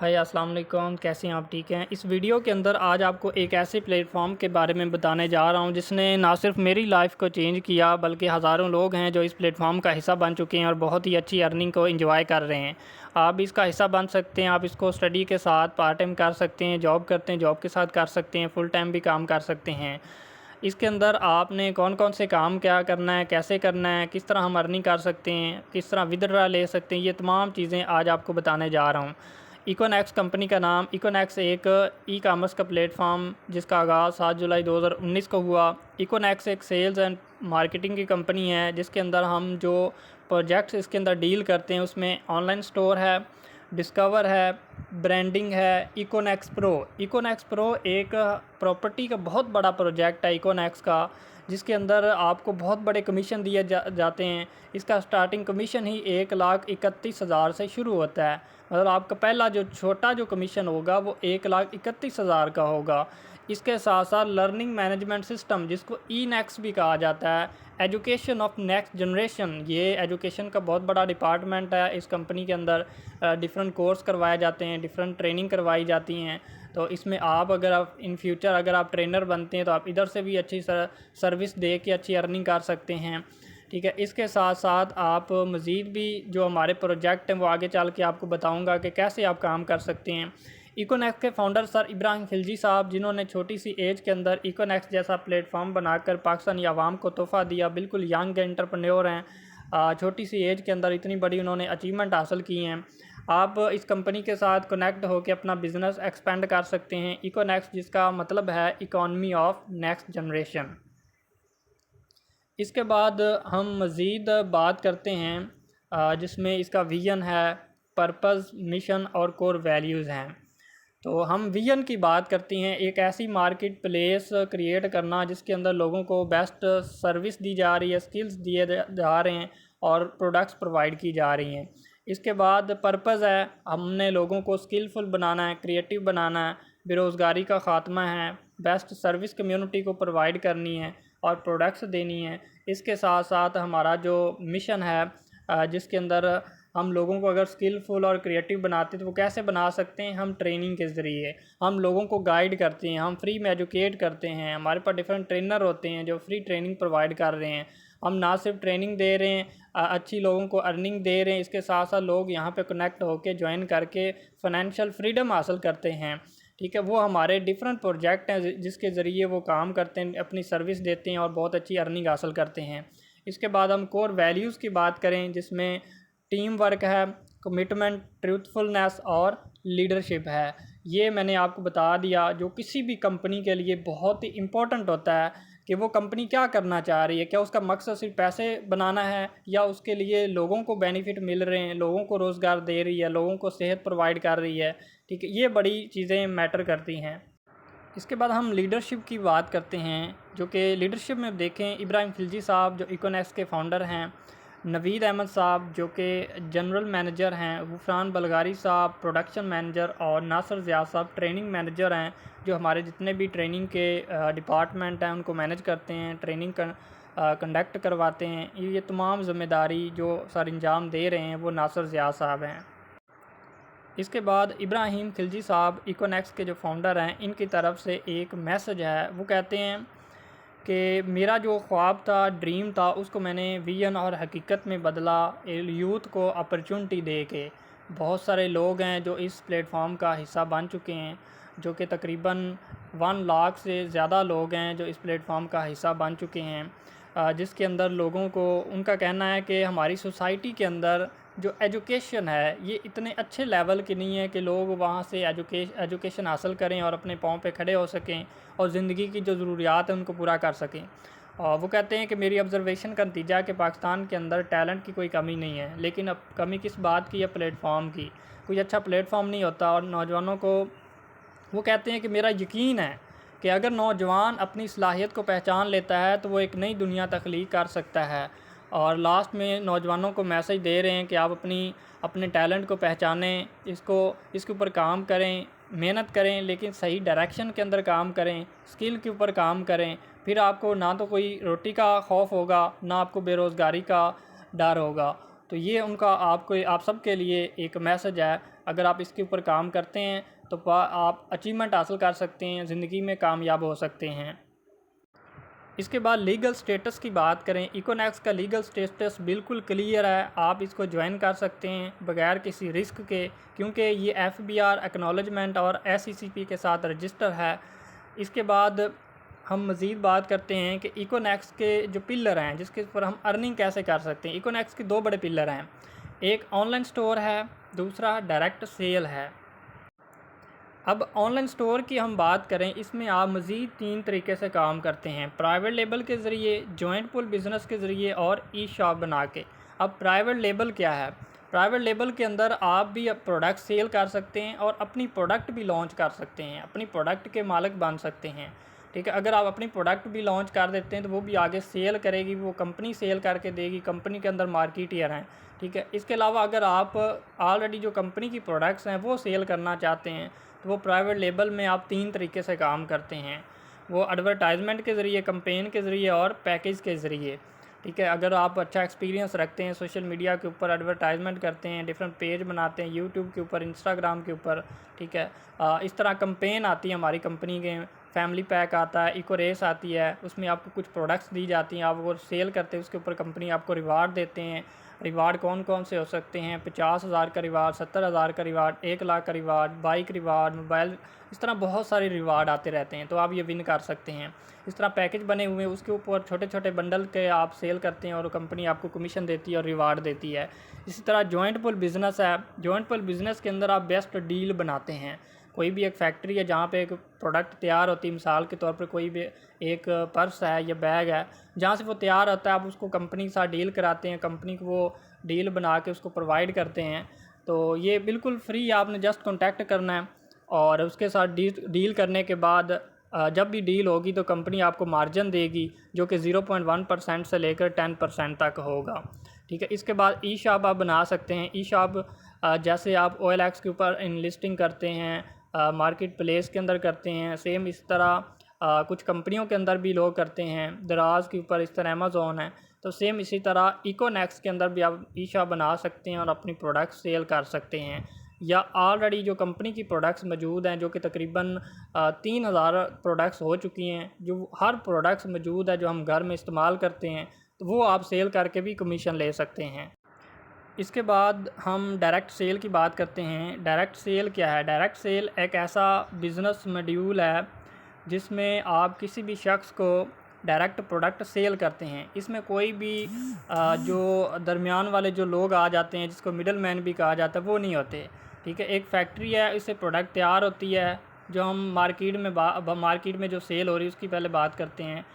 हाय अस्सलाम वालेकुम, कैसे हैं आप? ठीक हैं। इस वीडियो के अंदर आज आपको एक ऐसे प्लेटफॉर्म के बारे में बताने जा रहा हूं जिसने ना सिर्फ मेरी लाइफ को चेंज किया बल्कि हज़ारों लोग हैं जो इस प्लेटफॉर्म का हिस्सा बन चुके हैं और बहुत ही अच्छी अर्निंग को एंजॉय कर रहे हैं। आप भी इसका हिस्सा बन सकते हैं। आप इसको स्टडी के साथ पार्ट टाइम कर सकते हैं, जॉब करते हैं जॉब के साथ कर सकते हैं, फुल टाइम भी काम कर सकते हैं। इसके अंदर आपने कौन कौन से काम क्या करना है, कैसे करना है, किस तरह हम अर्निंग कर सकते हैं, किस तरह विदड्रा ले सकते हैं, ये तमाम चीज़ें आज आपको बताने जा रहा हूँ। इकोनेक्स कंपनी का नाम, इकोनेक्स एक ई कामर्स का प्लेटफॉर्म जिसका आगाज़ 7 जुलाई 2019 को हुआ। इकोनेक्स एक सेल्स एंड मार्केटिंग की कंपनी है जिसके अंदर हम जो प्रोजेक्ट्स इसके अंदर डील करते हैं उसमें ऑनलाइन स्टोर है, डिस्कवर है, ब्रांडिंग है। इकोनेक्स प्रो एक प्रॉपर्टी का बहुत बड़ा प्रोजेक्ट है इकोनेक्स का, जिसके अंदर आपको बहुत बड़े कमीशन दिए जाते हैं। इसका स्टार्टिंग कमीशन ही 1,31,000 से शुरू होता है। मतलब आपका पहला जो छोटा जो कमीशन होगा वो 1,31,000 का होगा। इसके साथ साथ लर्निंग मैनेजमेंट सिस्टम जिसको ई नेक्स भी कहा जाता है, एजुकेशन ऑफ नेक्स्ट जनरेशन, ये एजुकेशन का बहुत बड़ा डिपार्टमेंट है। इस कंपनी के अंदर डिफरेंट कोर्स करवाए जाते हैं, डिफरेंट ट्रेनिंग करवाई जाती हैं। तो इसमें आप अगर आप इन फ्यूचर अगर आप ट्रेनर बनते हैं तो आप इधर से भी अच्छी सर्विस दे के अच्छी अर्निंग कर सकते हैं। ठीक है। इसके साथ साथ आप मज़ीद भी जो हमारे प्रोजेक्ट हैं वो आगे चल के आपको बताऊंगा कि कैसे आप काम कर सकते हैं। इकोनेक्स के फाउंडर सर इब्राहिम खिलजी साहब, जिन्होंने छोटी सी एज के अंदर इकोनेक्स जैसा प्लेटफॉर्म बनाकर पाकिस्तानी आवाम को तोहफ़ा दिया। बिल्कुल यंग एंटरप्रेन्योर हैं। छोटी सी एज के अंदर इतनी बड़ी उन्होंने अचीवमेंट हासिल की हैं। आप इस कंपनी के साथ कनेक्ट होकर अपना बिज़नेस एक्सपेंड कर सकते हैं। इकोनेक्स जिसका मतलब है इकॉनमी ऑफ नेक्स्ट जनरेशन। इसके बाद हम मज़ीद बात करते हैं जिसमें इसका विज़न है, पर्पस, मिशन और कोर वैल्यूज़ हैं। तो हम विज़न की बात करते हैं, एक ऐसी मार्केट प्लेस क्रिएट करना जिसके अंदर लोगों को बेस्ट सर्विस दी जा रही है, स्किल्स दिए जा रहे हैं और प्रोडक्ट्स प्रोवाइड की जा रही हैं। इसके बाद पर्पस है, हमने लोगों को स्किलफुल बनाना है, क्रिएटिव बनाना है, बेरोज़गारी का ख़ात्मा है, बेस्ट सर्विस कम्युनिटी को प्रोवाइड करनी है और प्रोडक्ट्स देनी है। इसके साथ साथ हमारा जो मिशन है जिसके अंदर हम लोगों को अगर स्किलफुल और क्रिएटिव बनाते हैं तो वो कैसे बना सकते हैं, हम ट्रेनिंग के ज़रिए हम लोगों को गाइड करते हैं, हम फ्री में एजुकेट करते हैं। हमारे पास डिफरेंट ट्रेनर होते हैं जो फ्री ट्रेनिंग प्रोवाइड कर रहे हैं। हम ना सिर्फ ट्रेनिंग दे रहे हैं, अच्छी लोगों को अर्निंग दे रहे हैं, इसके साथ साथ लोग यहाँ पे कनेक्ट होकर ज्वाइन करके फ़ाइनेंशियल फ्रीडम हासिल करते हैं। ठीक है। वो हमारे डिफरेंट प्रोजेक्ट हैं जिसके ज़रिए वो काम करते हैं, अपनी सर्विस देते हैं और बहुत अच्छी अर्निंग हासिल करते हैं। इसके बाद हम कोर वैल्यूज़ की बात करें जिसमें टीम वर्क है, कमिटमेंट, ट्रूथफुलनेस और लीडरशिप है। ये मैंने आपको बता दिया जो किसी भी कंपनी के लिए बहुत ही इम्पोर्टेंट होता है कि वो कंपनी क्या करना चाह रही है, क्या उसका मकसद सिर्फ पैसे बनाना है या उसके लिए लोगों को बेनिफिट मिल रहे हैं, लोगों को रोज़गार दे रही है, लोगों को सेहत प्रोवाइड कर रही है। ठीक है। ये बड़ी चीज़ें मैटर करती हैं। इसके बाद हम लीडरशिप की बात करते हैं जो कि लीडरशिप में देखें, इब्राहिम खिलजी साहब जो इकोनेक्स के फाउंडर हैं, नवीद अहमद साहब जो कि जनरल मैनेजर हैं, गुफरान बलगारी साहब प्रोडक्शन मैनेजर और नासर ज़िया साहब ट्रेनिंग मैनेजर हैं जो हमारे जितने भी ट्रेनिंग के डिपार्टमेंट हैं उनको मैनेज करते हैं, ट्रेनिंग कंडक्ट करवाते हैं। ये तमाम ज़िम्मेदारी जो सर अंजाम दे रहे हैं वो नासर ज़िया साहब हैं। इसके बाद इब्राहिम खिलजी साहब इकोनेक्स के जो फाउंडर हैं, इनकी तरफ से एक मैसेज है। वो कहते हैं कि मेरा जो ख्वाब था, ड्रीम था, उसको मैंने विजन और हकीकत में बदला यूथ को अपॉर्चुनिटी दे के। बहुत सारे लोग हैं जो इस प्लेटफॉर्म का हिस्सा बन चुके हैं, जो कि तकरीबन 1 लाख से ज़्यादा लोग हैं जो इस प्लेटफॉर्म का हिस्सा बन चुके हैं। जिसके अंदर लोगों को उनका कहना है कि हमारी सोसाइटी के अंदर जो एजुकेशन है ये इतने अच्छे लेवल की नहीं है कि लोग वहाँ से एजुकेशन हासिल करें और अपने पाँव पे खड़े हो सकें और ज़िंदगी की जो ज़रूरियात हैं उनको पूरा कर सकें। और वो कहते हैं कि मेरी ऑब्ज़र्वेशन का नतीजा है कि पाकिस्तान के अंदर टैलेंट की कोई कमी नहीं है, लेकिन अब कमी किस बात की है, प्लेटफॉर्म की। कोई अच्छा प्लेटफॉर्म नहीं होता। और नौजवानों को वो कहते हैं कि मेरा यकीन है कि अगर नौजवान अपनी सलाहियत को पहचान लेता है तो वो एक नई दुनिया तख्लीक कर सकता है। और लास्ट में नौजवानों को मैसेज दे रहे हैं कि आप अपने टैलेंट को पहचानें, इसके ऊपर काम करें, मेहनत करें, लेकिन सही डायरेक्शन के अंदर काम करें, स्किल के ऊपर काम करें। फिर आपको ना तो कोई रोटी का खौफ होगा, ना आपको बेरोज़गारी का डर होगा। तो ये उनका आप सब के लिए एक मैसेज है। अगर आप इसके ऊपर काम करते हैं तो आप अचीवमेंट हासिल कर सकते हैं, ज़िंदगी में कामयाब हो सकते हैं। इसके बाद लीगल स्टेटस की बात करें, इकोनेक्स का लीगल स्टेटस बिल्कुल क्लियर है, आप इसको ज्वाइन कर सकते हैं बगैर किसी रिस्क के, क्योंकि ये FBR एक्नॉलेजमेंट और SECP के साथ रजिस्टर है। इसके बाद हम मज़ीद बात करते हैं कि इकोनेक्स के जो पिलर हैं जिसके ऊपर हम अर्निंग कैसे कर सकते हैं। इकोनेक्स के 2 बड़े पिलर हैं, एक ऑनलाइन स्टोर है, दूसरा डायरेक्ट सेल है। अब ऑनलाइन स्टोर की हम बात करें, इसमें आप मज़ीद 3 तरीके से काम करते हैं, प्राइवेट लेबल के ज़रिए, जॉइंट पूल बिज़नेस के ज़रिए और ई शॉप बना के। अब प्राइवेट लेबल क्या है? प्राइवेट लेबल के अंदर आप भी प्रोडक्ट सेल कर सकते हैं और अपनी प्रोडक्ट भी लॉन्च कर सकते हैं, अपनी प्रोडक्ट के मालिक बन सकते हैं। ठीक है, अगर आप अपनी प्रोडक्ट भी लॉन्च कर देते हैं तो वो भी आगे सेल करेगी, वो कंपनी सेल करके देगी, कंपनी के अंदर मार्केटियर हैं। ठीक है, इसके अलावा अगर आप ऑलरेडी जो कंपनी की प्रोडक्ट्स हैं वो सेल करना चाहते हैं तो वो प्राइवेट लेबल में आप 3 तरीके से काम करते हैं, वो एडवर्टाइजमेंट के ज़रिए, कैंपेन के ज़रिए और पैकेज के ज़रिए। ठीक है, अगर आप अच्छा एक्सपीरियंस रखते हैं, सोशल मीडिया के ऊपर एडवर्टाइजमेंट करते हैं, डिफरेंट पेज बनाते हैं यूट्यूब के ऊपर, इंस्टाग्राम के ऊपर। ठीक है, इस तरह कैंपेन आती है हमारी कंपनी के, फैमिली पैक आता है, इको रेस आती है, उसमें आपको कुछ प्रोडक्ट्स दी जाती हैं, आप वो सेल करते हैं, उसके ऊपर कंपनी आपको रिवार्ड देते हैं। रिवार्ड कौन कौन से हो सकते हैं? 50,000 का रिवार्ड, 70,000 का रिवार्ड, 1 लाख का रिवार्ड, बाइक रिवार्ड, मोबाइल, इस तरह बहुत सारे रिवार्ड आते रहते हैं, तो आप ये विन कर सकते हैं। इस तरह पैकेज बने हुए हैं, उसके ऊपर छोटे छोटे बंडल के आप सेल करते हैं और कंपनी आपको कमीशन देती है और रिवार्ड देती है। इसी तरह जॉइंट पूल बिज़नेस है, जॉइंट पूल बिज़नेस के अंदर आप बेस्ट डील बनाते हैं। कोई भी एक फैक्ट्री है जहाँ पे एक प्रोडक्ट तैयार होती है, मिसाल के तौर पर कोई भी एक पर्स है या बैग है, जहाँ से वो तैयार होता है, आप उसको कंपनी के साथ डील कराते हैं, कंपनी को वो डील बना के उसको प्रोवाइड करते हैं। तो ये बिल्कुल फ्री, आपने जस्ट कॉन्टैक्ट करना है और उसके साथ डील करने के बाद जब भी डील होगी तो कंपनी आपको मार्जिन देगी जो कि 0.1% से लेकर 10% तक होगा। ठीक है, इसके बाद ई शॉप आप बना सकते हैं। ई शॉप जैसे आप OLX के ऊपर इनलिस्टिंग करते हैं, मार्केट प्लेस के अंदर करते हैं, सेम इस तरह कुछ कंपनियों के अंदर भी लोग करते हैं, दराज के ऊपर, इस तरह अमेज़ॉन है, तो सेम इसी तरह इकोनेक्स के अंदर भी आप ई शॉप बना सकते हैं और अपनी प्रोडक्ट्स सेल कर सकते हैं। या ऑलरेडी जो कंपनी की प्रोडक्ट्स मौजूद हैं, जो कि तकरीबन 3,000 प्रोडक्ट्स हो चुकी हैं, जो हर प्रोडक्ट्स मौजूद है जो हम घर में इस्तेमाल करते हैं, तो वो आप सेल करके भी कमीशन ले सकते हैं। इसके बाद हम डायरेक्ट सेल की बात करते हैं। डायरेक्ट सेल क्या है? डायरेक्ट सेल एक ऐसा बिज़नेस मॉड्यूल है जिसमें आप किसी भी शख्स को डायरेक्ट प्रोडक्ट सेल करते हैं। इसमें कोई भी जो दरमियान वाले जो लोग आ जाते हैं, जिसको मिडल मैन भी कहा जाता है, वो नहीं होते। ठीक है, एक फैक्ट्री है, इससे प्रोडक्ट तैयार होती है, जो हम मार्केट में जो सेल हो रही है उसकी पहले बात करते हैं।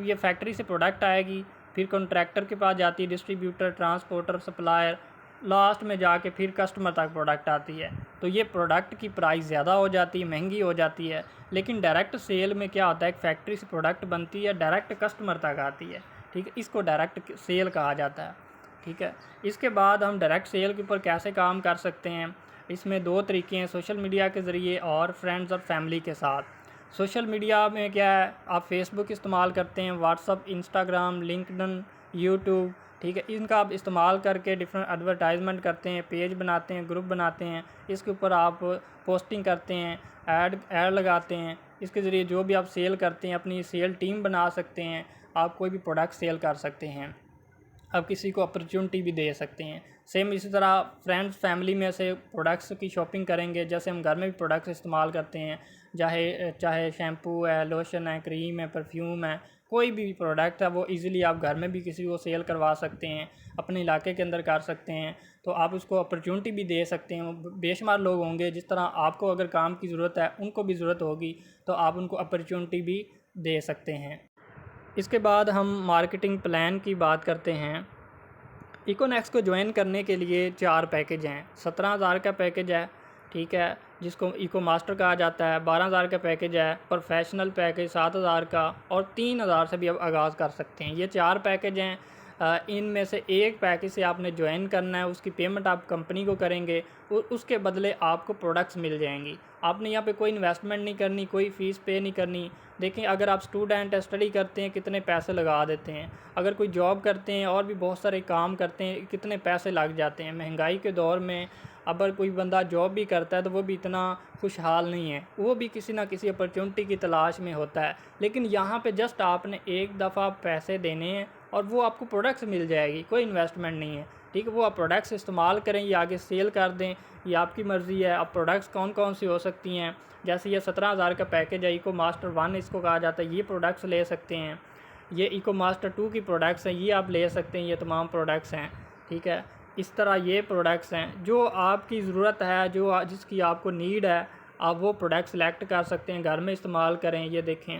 ये फैक्ट्री से प्रोडक्ट आएगी, फिर कॉन्ट्रैक्टर के पास जाती है, डिस्ट्रीब्यूटर, ट्रांसपोर्टर, सप्लायर, लास्ट में जाके फिर कस्टमर तक प्रोडक्ट आती है। तो ये प्रोडक्ट की प्राइस ज़्यादा हो जाती है, महंगी हो जाती है। लेकिन डायरेक्ट सेल में क्या होता है, एक फैक्ट्री से प्रोडक्ट बनती है, डायरेक्ट कस्टमर तक आती है। ठीक है, इसको डायरेक्ट सेल कहा जाता है। ठीक है, इसके बाद हम डायरेक्ट सेल के ऊपर कैसे काम कर सकते हैं, इसमें 2 तरीके हैं, सोशल मीडिया के ज़रिए और फ्रेंड्स और फैमिली के साथ। सोशल मीडिया में क्या है, आप फेसबुक इस्तेमाल करते हैं, व्हाट्सअप, इंस्टाग्राम, लिंक्डइन, यूट्यूब। ठीक है, इनका आप इस्तेमाल करके डिफरेंट एडवर्टाइजमेंट करते हैं, पेज बनाते हैं, ग्रुप बनाते हैं, इसके ऊपर आप पोस्टिंग करते हैं, ऐड लगाते हैं। इसके ज़रिए जो भी आप सेल करते हैं, अपनी सेल टीम बना सकते हैं, आप कोई भी प्रोडक्ट सेल कर सकते हैं, आप किसी को अपॉर्चुनिटी भी दे सकते हैं। सेम इसी तरह फ्रेंड्स फैमिली में से प्रोडक्ट्स की शॉपिंग करेंगे, जैसे हम घर में भी प्रोडक्ट्स इस्तेमाल करते हैं, चाहे शैम्पू है, लोशन है, क्रीम है, परफ्यूम है, कोई भी प्रोडक्ट है, वो इजीली आप घर में भी किसी को सेल करवा सकते हैं, अपने इलाके के अंदर कर सकते हैं। तो आप उसको अपॉर्चुनिटी भी दे सकते हैं। बेशुमार लोग होंगे, जिस तरह आपको अगर काम की ज़रूरत है उनको भी ज़रूरत होगी, तो आप उनको अपॉर्चुनिटी भी दे सकते हैं। इसके बाद हम मार्केटिंग प्लान की बात करते हैं। इकोनेक्स को ज्वाइन करने के लिए 4 पैकेज हैं। 17,000 का पैकेज है, ठीक है, जिसको इको मास्टर कहा जाता है। 12,000 का पैकेज है, प्रोफेशनल पैकेज 7,000 का, और 3,000 से भी आप आगाज़ कर सकते हैं। ये 4 पैकेज हैं। इनमें से एक पैकेज से आपने ज्वाइन करना है, उसकी पेमेंट आप कंपनी को करेंगे और उसके बदले आपको प्रोडक्ट्स मिल जाएंगी। आपने यहाँ पे कोई इन्वेस्टमेंट नहीं करनी, कोई फ़ीस पे नहीं करनी। देखें, अगर आप स्टूडेंट स्टडी करते हैं, कितने पैसे लगा देते हैं, अगर कोई जॉब करते हैं और भी बहुत सारे काम करते हैं, कितने पैसे लग जाते हैं। महंगाई के दौर में अगर कोई बंदा जॉब भी करता है तो वो भी इतना खुशहाल नहीं है, वो भी किसी ना किसी अपॉर्चुनिटी की तलाश में होता है। लेकिन यहाँ पे जस्ट आपने एक दफ़ा पैसे देने हैं और वो आपको प्रोडक्ट्स मिल जाएगी, कोई इन्वेस्टमेंट नहीं है। ठीक है, वो आप प्रोडक्ट्स इस्तेमाल करें या आगे सेल कर दें, ये आपकी मर्ज़ी है। अब प्रोडक्ट्स कौन कौन सी हो सकती हैं, जैसे ये 17,000 का पैकेज है, इको मास्टर 1 इसको कहा जाता है, ये प्रोडक्ट्स ले सकते हैं। ये इको मास्टर 2 की प्रोडक्ट्स हैं, ये आप ले सकते हैं, ये तमाम प्रोडक्ट्स हैं। ठीक है, इस तरह ये प्रोडक्ट्स हैं जो आपकी ज़रूरत है, जो जिसकी आपको नीड है, आप वो प्रोडक्ट सेलेक्ट कर सकते हैं, घर में इस्तेमाल करें। ये देखें,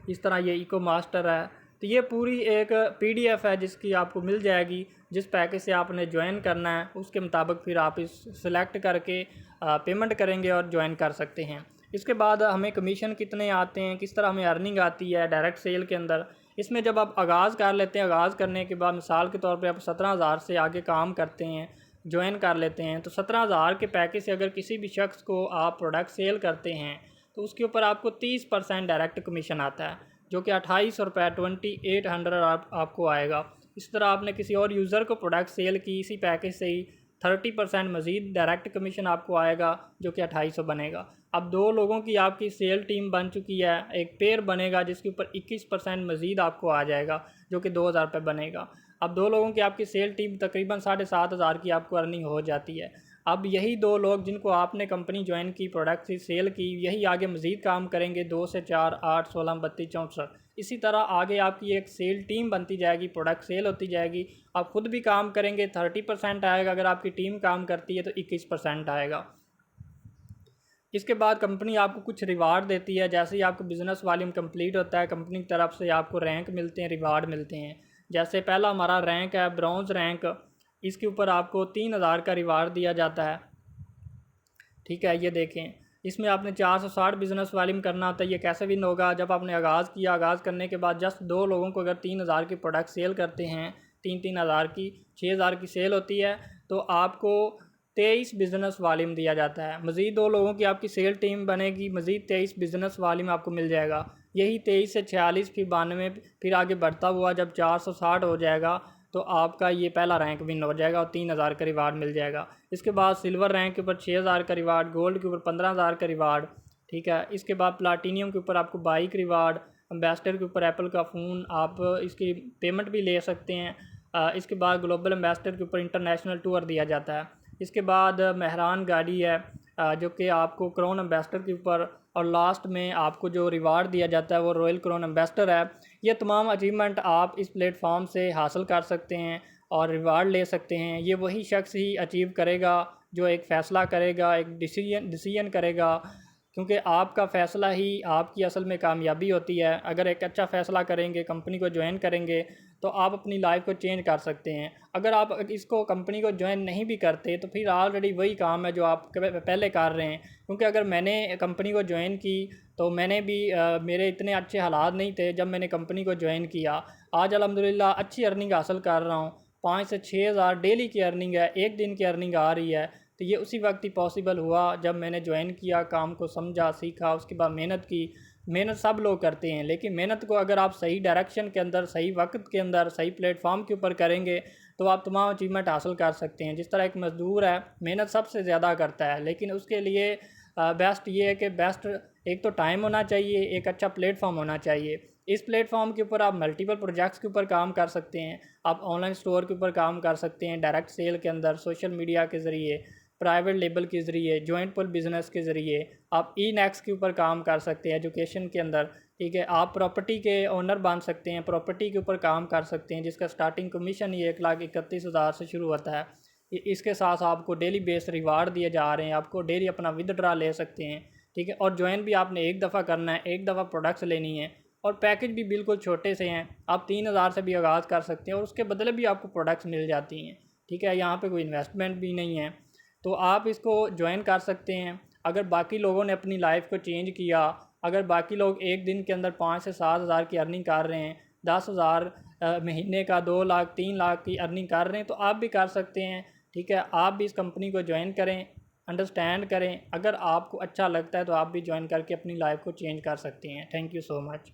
इस तरह ये इको मास्टर है। तो ये पूरी एक PDF है जिसकी आपको मिल जाएगी, जिस पैकेज से आपने ज्वाइन करना है उसके मुताबिक फिर आप इस सिलेक्ट करके पेमेंट करेंगे और ज्वाइन कर सकते हैं। इसके बाद हमें कमीशन कितने आते हैं, किस तरह हमें अर्निंग आती है डायरेक्ट सेल के अंदर। इसमें जब आप आगाज़ कर लेते हैं, आगाज़ करने के बाद मिसाल के तौर पे आप 17,000 से आगे काम करते हैं, ज्वाइन कर लेते हैं, तो 17,000 के पैकेज से अगर किसी भी शख्स को आप प्रोडक्ट सेल करते हैं तो उसके ऊपर आपको 30% डायरेक्ट कमीशन आता है, जो कि 2800 रुपये 2800 आपको आएगा। इस तरह आपने किसी और यूज़र को प्रोडक्ट सेल की इसी पैकेज से ही 30% मज़ीद डायरेक्ट कमीशन आपको आएगा, जो कि 2800 बनेगा। अब 2 लोगों की आपकी सेल टीम बन चुकी है, एक पेयर बनेगा जिसके ऊपर 21% मज़ीद आपको आ जाएगा, जो कि 2,000 रुपये बनेगा। अब 2 लोगों की आपकी सेल टीम तकरीबन 7,500 की आपको अर्निंग हो जाती है। अब यही 2 लोग जिनको आपने कंपनी ज्वाइन की, प्रोडक्ट की सेल की, यही आगे मज़ीद काम करेंगे 2 से 4, 8, 16, 32, 64। इसी तरह आगे आपकी एक सेल टीम बनती जाएगी, प्रोडक्ट सेल होती जाएगी। आप खुद भी काम करेंगे 30% आएगा, अगर आपकी टीम काम करती है तो 21% आएगा। इसके बाद कंपनी आपको कुछ रिवार्ड देती है, जैसे ही आपका बिज़नेस वॉल्यूम कंप्लीट होता है कंपनी की तरफ से आपको रैंक मिलते हैं, रिवार्ड मिलते हैं। जैसे पहला हमारा रैंक है ब्रॉन्ज़ रैंक, इसके ऊपर आपको 3,000 का रिवार्ड दिया जाता है। ठीक है, ये देखें, इसमें आपने 460 बिज़नेस वॉल्यूम करना होता है। ये कैसे विन होगा, जब आपने आगाज़ किया, आगाज़ करने के बाद जस्ट 2 लोगों को अगर 3,000 की प्रोडक्ट सेल करते हैं, 3,000 की 6,000 की सेल होती है, तो आपको 23 बिज़नेस वॉल्यूम दिया जाता है। मज़ीद 2 लोगों की आपकी सेल टीम बनेगी, मज़ीद 23 बिज़नेस वॉल्यूम आपको मिल जाएगा। यही 23 से 46 फिर 92 फिर आगे बढ़ता हुआ जब 460 हो जाएगा तो आपका ये पहला रैंक विन हो जाएगा और 3,000 का रिवार्ड मिल जाएगा। इसके बाद सिल्वर रैंक के ऊपर 6,000 का रिवार्ड, गोल्ड के ऊपर 15,000 का रिवार्ड। ठीक है, इसके बाद प्लाटीनियम के ऊपर आपको बाइक रिवार्ड, एम्बेसडर के ऊपर एप्पल का फ़ोन, आप इसकी पेमेंट भी ले सकते हैं। इसके बाद ग्लोबल एम्बेसडर के ऊपर इंटरनेशनल टूर दिया जाता है। इसके बाद मेहरान गाड़ी है जो कि आपको क्राउन एम्बेसडर के ऊपर, और लास्ट में आपको जो रिवार्ड दिया जाता है वो रॉयल क्राउन एम्बेसडर है। ये तमाम अचीवमेंट आप इस प्लेटफॉर्म से हासिल कर सकते हैं और रिवार्ड ले सकते हैं। ये वही शख्स ही अचीव करेगा जो एक फ़ैसला करेगा, एक डिसीजन करेगा, क्योंकि आपका फ़ैसला ही आपकी असल में कामयाबी होती है। अगर एक अच्छा फ़ैसला करेंगे, कंपनी को ज्वाइन करेंगे, तो आप अपनी लाइफ को चेंज कर सकते हैं। अगर आप इसको कंपनी को ज्वाइन नहीं भी करते तो फिर ऑलरेडी वही काम है जो आप पहले कर रहे हैं। क्योंकि अगर मैंने कंपनी को ज्वाइन की तो मैंने भी मेरे इतने अच्छे हालात नहीं थे जब मैंने कंपनी को ज्वाइन किया। आज अल्हम्दुलिल्लाह अच्छी अर्निंग हासिल कर रहा हूँ, 5 से 6 हज़ार डेली की अर्निंग है, एक दिन की अर्निंग आ रही है। तो ये उसी वक्त ही पॉसिबल हुआ जब मैंने ज्वाइन किया, काम को समझा, सीखा, उसके बाद मेहनत की। मेहनत सब लोग करते हैं, लेकिन मेहनत को अगर आप सही डायरेक्शन के अंदर, सही वक्त के अंदर, सही प्लेटफॉर्म के ऊपर करेंगे तो आप तमाम अचीवमेंट हासिल कर सकते हैं। जिस तरह एक मज़दूर है मेहनत सबसे ज़्यादा करता है, लेकिन उसके लिए बेस्ट ये है कि बेस्ट एक तो टाइम होना चाहिए, एक अच्छा प्लेटफॉर्म होना चाहिए। इस प्लेटफॉर्म के ऊपर आप मल्टीपल प्रोजेक्ट्स के ऊपर काम कर सकते हैं, आप ऑनलाइन स्टोर के ऊपर काम कर सकते हैं, डायरेक्ट सेल के अंदर, सोशल मीडिया के ज़रिए, प्राइवेट लेबल के ज़रिए, जॉइंट पुल बिज़नेस के ज़रिए, आप ई-नेक्स के ऊपर काम कर सकते हैं एजुकेशन के अंदर। ठीक है, आप प्रॉपर्टी के ओनर बन सकते हैं, प्रॉपर्टी के ऊपर काम कर सकते हैं, जिसका स्टार्टिंग कमीशन ही 1,31,000 से शुरू होता है। इसके साथ आपको डेली बेस रिवार्ड दिए जा रहे हैं, आपको डेली अपना विदड्रा ले सकते हैं। ठीक है, और ज्वाइन भी आपने एक दफ़ा करना है, एक दफ़ा प्रोडक्ट्स लेनी है, और पैकेज भी बिल्कुल छोटे से हैं, आप 3,000 से भी आगाज़ कर सकते हैं और उसके बदले भी आपको प्रोडक्ट्स मिल जाती हैं। ठीक है, यहाँ पे कोई इन्वेस्टमेंट भी नहीं है, तो आप इसको ज्वाइन कर सकते हैं। अगर बाकी लोगों ने अपनी लाइफ को चेंज किया, अगर बाकी लोग एक दिन के अंदर 5 से 7 हज़ार की अर्निंग कर रहे हैं, 10,000 महीने का 2 लाख 3 लाख की अर्निंग कर रहे हैं, तो आप भी कर सकते हैं। ठीक है, आप भी इस कंपनी को ज्वाइन करें, अंडरस्टैंड करें। अगर आपको अच्छा लगता है तो आप भी ज्वाइन करके अपनी लाइफ को चेंज कर सकते हैं। Thank you so much.